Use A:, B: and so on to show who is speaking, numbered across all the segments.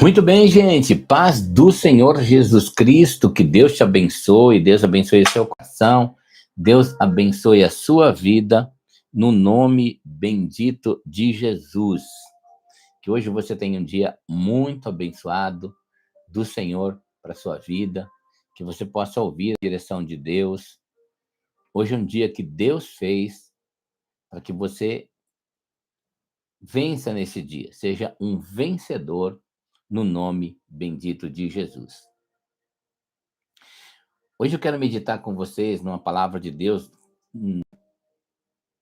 A: Muito bem, gente. Paz do Senhor Jesus Cristo. Que Deus te abençoe. Deus abençoe o seu coração. Deus abençoe a sua vida. No nome bendito de Jesus. Que hoje você tenha um dia muito abençoado do Senhor para a sua vida. Que você possa ouvir a direção de Deus. Hoje é um dia que Deus fez para que você vença nesse dia. Seja um vencedor no nome bendito de Jesus. Hoje eu quero meditar com vocês numa palavra de Deus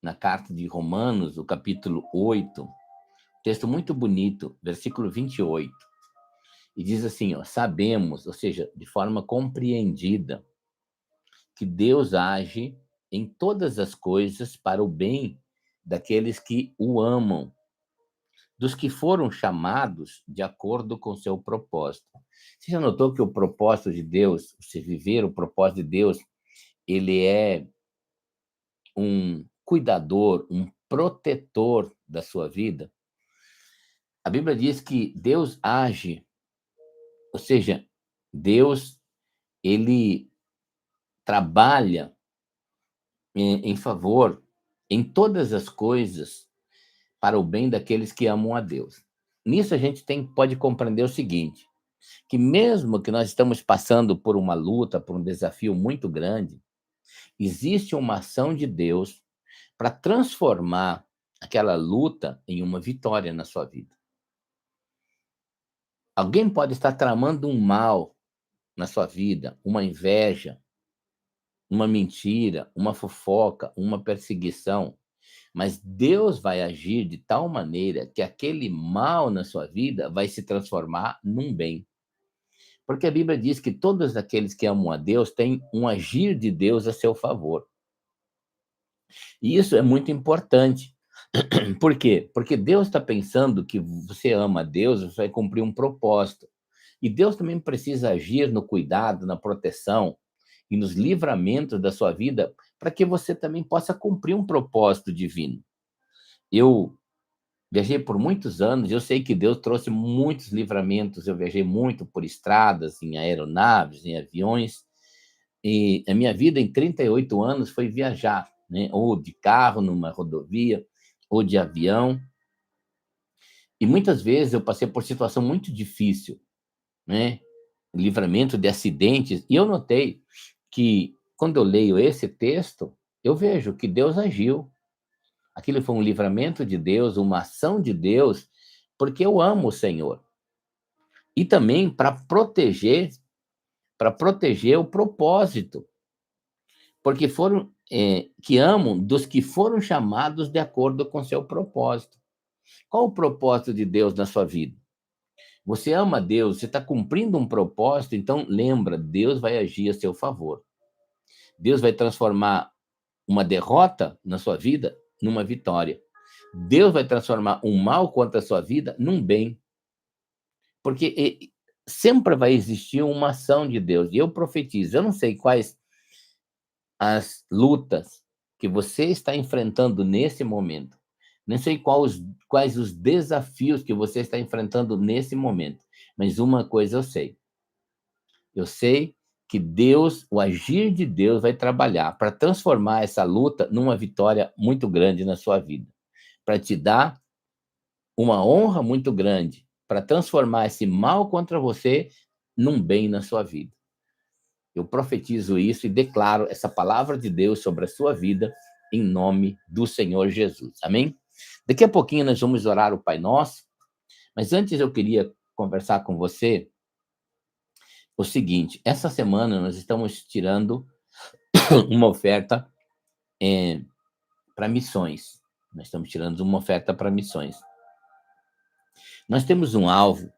A: na carta de Romanos, o capítulo 8, texto muito bonito, versículo 28. E diz assim, sabemos, ou seja, de forma compreendida, que Deus age em todas as coisas para o bem daqueles que o amam, dos que foram chamados de acordo com seu propósito. Você já notou que o propósito de Deus, se viver o propósito de Deus, ele é um cuidador, um protetor da sua vida? A Bíblia diz que Deus age, ou seja, Deus, ele trabalha em favor, em todas as coisas, para o bem daqueles que amam a Deus. Nisso a gente pode compreender o seguinte, que mesmo que nós estamos passando por uma luta, por um desafio muito grande, existe uma ação de Deus para transformar aquela luta em uma vitória na sua vida. Alguém pode estar tramando um mal na sua vida, uma inveja, uma mentira, uma fofoca, uma perseguição, mas Deus vai agir de tal maneira que aquele mal na sua vida vai se transformar num bem. Porque a Bíblia diz que todos aqueles que amam a Deus têm um agir de Deus a seu favor. E isso é muito importante. Por quê? Porque Deus está pensando que você ama a Deus, você vai cumprir um propósito. E Deus também precisa agir no cuidado, na proteção e nos livramentos da sua vida para que você também possa cumprir um propósito divino. Eu viajei por muitos anos, eu sei que Deus trouxe muitos livramentos, eu viajei muito por estradas, em aeronaves, em aviões, e a minha vida em 38 anos foi viajar, né? Ou de carro, numa rodovia, ou de avião, e muitas vezes eu passei por situação muito difícil, né? Livramento de acidentes, e eu notei que, quando eu leio esse texto, eu vejo que Deus agiu. Aquilo foi um livramento de Deus, uma ação de Deus, porque eu amo o Senhor. E também para proteger o propósito, porque foram que amam dos que foram chamados de acordo com seu propósito. Qual o propósito de Deus na sua vida? Você ama Deus, você está cumprindo um propósito, então lembra, Deus vai agir a seu favor. Deus vai transformar uma derrota na sua vida numa vitória. Deus vai transformar um mal contra a sua vida num bem. Porque sempre vai existir uma ação de Deus. E eu profetizo, eu não sei quais as lutas que você está enfrentando nesse momento. Não sei quais os desafios que você está enfrentando nesse momento. Mas uma coisa eu sei. Eu sei que Deus, o agir de Deus vai trabalhar para transformar essa luta numa vitória muito grande na sua vida. Para te dar uma honra muito grande, para transformar esse mal contra você num bem na sua vida. Eu profetizo isso e declaro essa palavra de Deus sobre a sua vida em nome do Senhor Jesus. Amém? Daqui a pouquinho nós vamos orar o Pai Nosso, mas antes eu queria conversar com você o seguinte, essa semana nós estamos tirando uma oferta para missões. Nós estamos tirando uma oferta para missões. Nós temos um alvo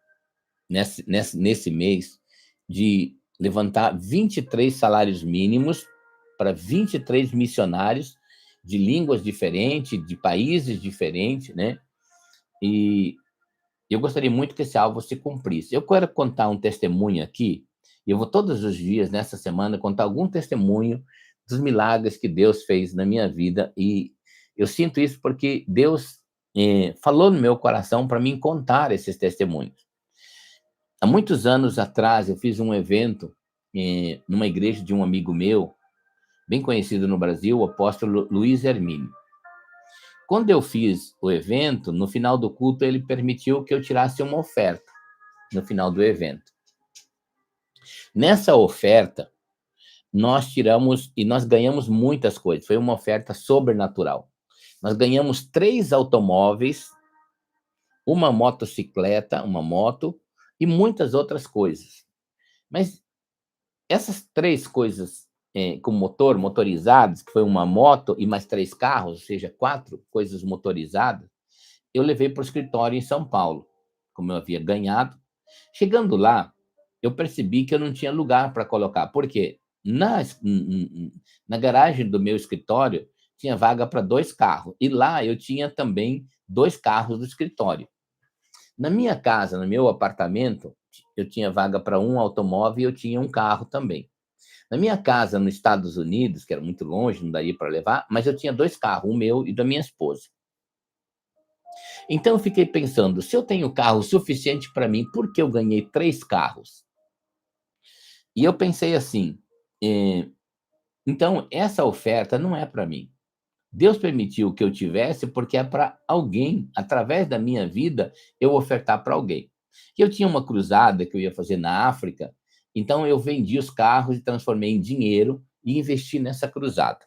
A: nesse mês de levantar 23 salários mínimos para 23 missionários de línguas diferentes, de países diferentes, né? E eu gostaria muito que esse alvo se cumprisse. Eu quero contar um testemunho aqui, e eu vou todos os dias, nessa semana, contar algum testemunho dos milagres que Deus fez na minha vida, e eu sinto isso porque Deus falou no meu coração para mim contar esses testemunhos. Há muitos anos atrás, eu fiz um evento numa igreja de um amigo meu, bem conhecido no Brasil, o apóstolo Luiz Hermínio. Quando eu fiz o evento, no final do culto, ele permitiu que eu tirasse uma oferta no final do evento. Nessa oferta, nós tiramos e nós ganhamos muitas coisas. Foi uma oferta sobrenatural. Nós ganhamos 3 automóveis, uma motocicleta, uma moto e muitas outras coisas. Mas essas 3 coisas com motor, motorizadas, que foi uma moto e mais 3 carros, ou seja, 4 coisas motorizadas, eu levei para o escritório em São Paulo, como eu havia ganhado. Chegando lá, eu percebi que eu não tinha lugar para colocar. Por quê? Na garagem do meu escritório, tinha vaga para 2 carros. E lá eu tinha também 2 carros do escritório. Na minha casa, no meu apartamento, eu tinha vaga para um automóvel e eu tinha um carro também. Na minha casa, nos Estados Unidos, que era muito longe, não daria para levar, mas eu tinha 2 carros, o meu e da minha esposa. Então eu fiquei pensando, se eu tenho carro suficiente para mim, por que eu ganhei 3 carros? E eu pensei assim, então essa oferta não é para mim. Deus permitiu que eu tivesse porque é para alguém, através da minha vida, eu ofertar para alguém. Eu tinha uma cruzada que eu ia fazer na África, então eu vendi os carros e transformei em dinheiro e investi nessa cruzada.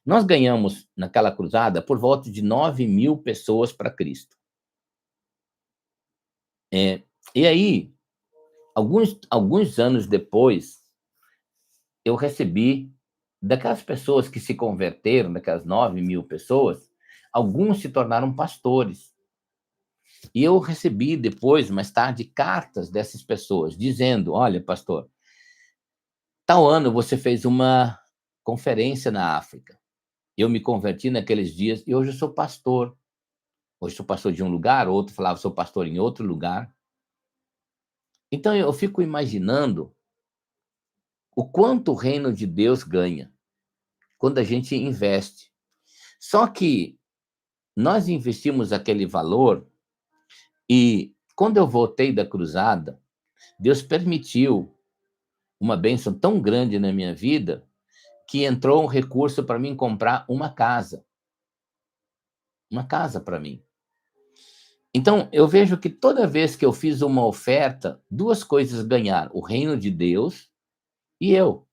A: Nós ganhamos, naquela cruzada, por volta de 9.000 pessoas para Cristo. E aí, alguns anos depois, eu recebi, daquelas pessoas que se converteram, daquelas 9.000 pessoas, alguns se tornaram pastores. E eu recebi depois, mais tarde, cartas dessas pessoas, dizendo, olha, pastor, tal ano você fez uma conferência na África. Eu me converti naqueles dias e hoje eu sou pastor. Hoje sou pastor de um lugar, outro falava sou pastor em outro lugar. Então eu fico imaginando o quanto o reino de Deus ganha quando a gente investe. Só que nós investimos aquele valor e quando eu voltei da cruzada, Deus permitiu uma bênção tão grande na minha vida que entrou um recurso para mim comprar uma casa. Uma casa para mim. Então, eu vejo que toda vez que eu fiz uma oferta, 2 coisas ganharam: o reino de Deus e eu.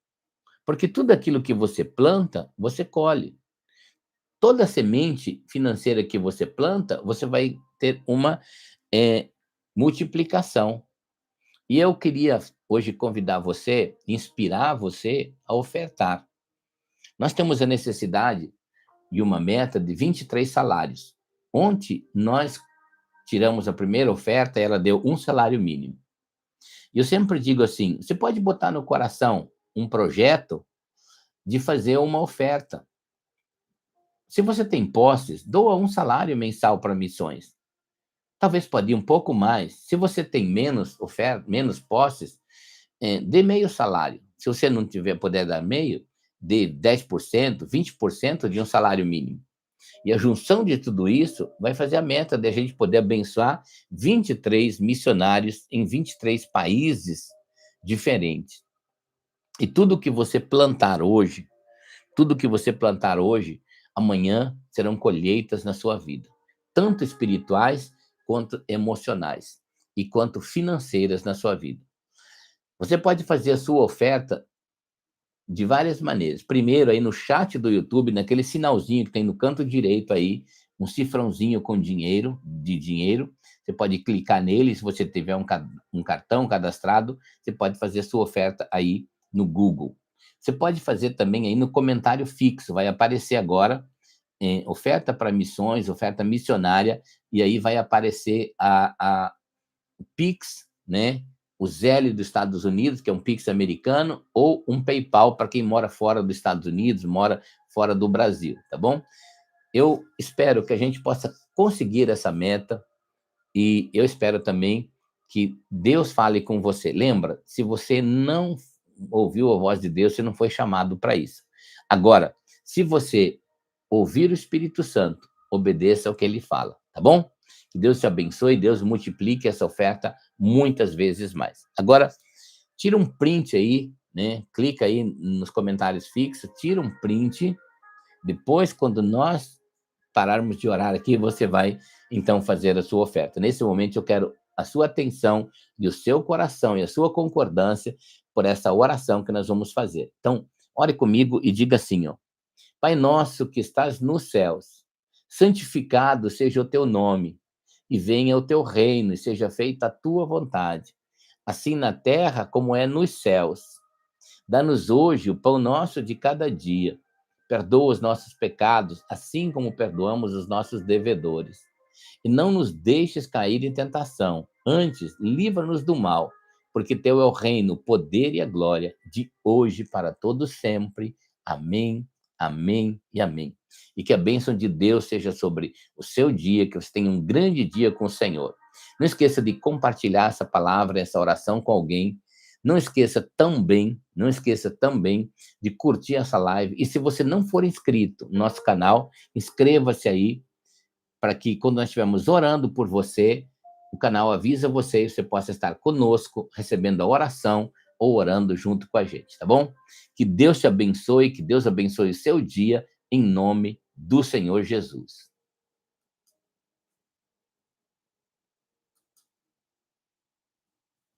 A: Porque tudo aquilo que você planta, você colhe. Toda semente financeira que você planta, você vai ter uma multiplicação. E eu queria hoje convidar você, inspirar você a ofertar. Nós temos a necessidade de uma meta de 23 salários. Ontem, nós tiramos a primeira oferta, ela deu 1 salário mínimo. E eu sempre digo assim, você pode botar no coração um projeto de fazer uma oferta. Se você tem posses, doa 1 salário mensal para missões. Talvez pode ir um pouco mais. Se você tem menos oferta, menos posses, dê meio salário. Se você não puder dar meio, dê 10%, 20% de um salário mínimo. E a junção de tudo isso vai fazer a meta de a gente poder abençoar 23 missionários em 23 países diferentes. E tudo que você plantar hoje, tudo que você plantar hoje, amanhã serão colheitas na sua vida, tanto espirituais quanto emocionais e quanto financeiras na sua vida. Você pode fazer a sua oferta de várias maneiras. Primeiro, aí no chat do YouTube, naquele sinalzinho que tem no canto direito aí, um cifrãozinho com dinheiro, você pode clicar nele, se você tiver um cartão cadastrado, você pode fazer a sua oferta aí no Google. Você pode fazer também aí no comentário fixo, vai aparecer agora, oferta para missões, oferta missionária, e aí vai aparecer o Pix, né? O Zelle dos Estados Unidos, que é um Pix americano, ou um PayPal para quem mora fora dos Estados Unidos, mora fora do Brasil, tá bom? Eu espero que a gente possa conseguir essa meta e eu espero também que Deus fale com você. Lembra, se você não ouviu a voz de Deus, você não foi chamado para isso. Agora, se você ouvir o Espírito Santo obedeça ao que ele fala, tá bom? Que Deus te abençoe, Deus multiplique essa oferta muitas vezes mais. Agora, tira um print aí, né? Clica aí nos comentários fixos, tira um print. Depois, quando nós pararmos de orar aqui, você vai, então, fazer a sua oferta. Nesse momento, eu quero a sua atenção e o seu coração e a sua concordância por essa oração que nós vamos fazer. Então, ore comigo e diga assim, ó: Pai nosso que estás nos céus, santificado seja o teu nome, e venha o teu reino, e seja feita a tua vontade, assim na terra como é nos céus. Dá-nos hoje o pão nosso de cada dia. Perdoa os nossos pecados, assim como perdoamos os nossos devedores. E não nos deixes cair em tentação. Antes, livra-nos do mal, porque teu é o reino, o poder e a glória, de hoje para todos sempre. Amém, amém e amém. E que a bênção de Deus seja sobre o seu dia, que você tenha um grande dia com o Senhor. Não esqueça de compartilhar essa palavra, essa oração com alguém. Não esqueça também de curtir essa live. E se você não for inscrito no nosso canal, inscreva-se aí, para que quando nós estivermos orando por você, o canal avisa você e você possa estar conosco, recebendo a oração ou orando junto com a gente, tá bom? Que Deus te abençoe, que Deus abençoe o seu dia, em nome do Senhor Jesus.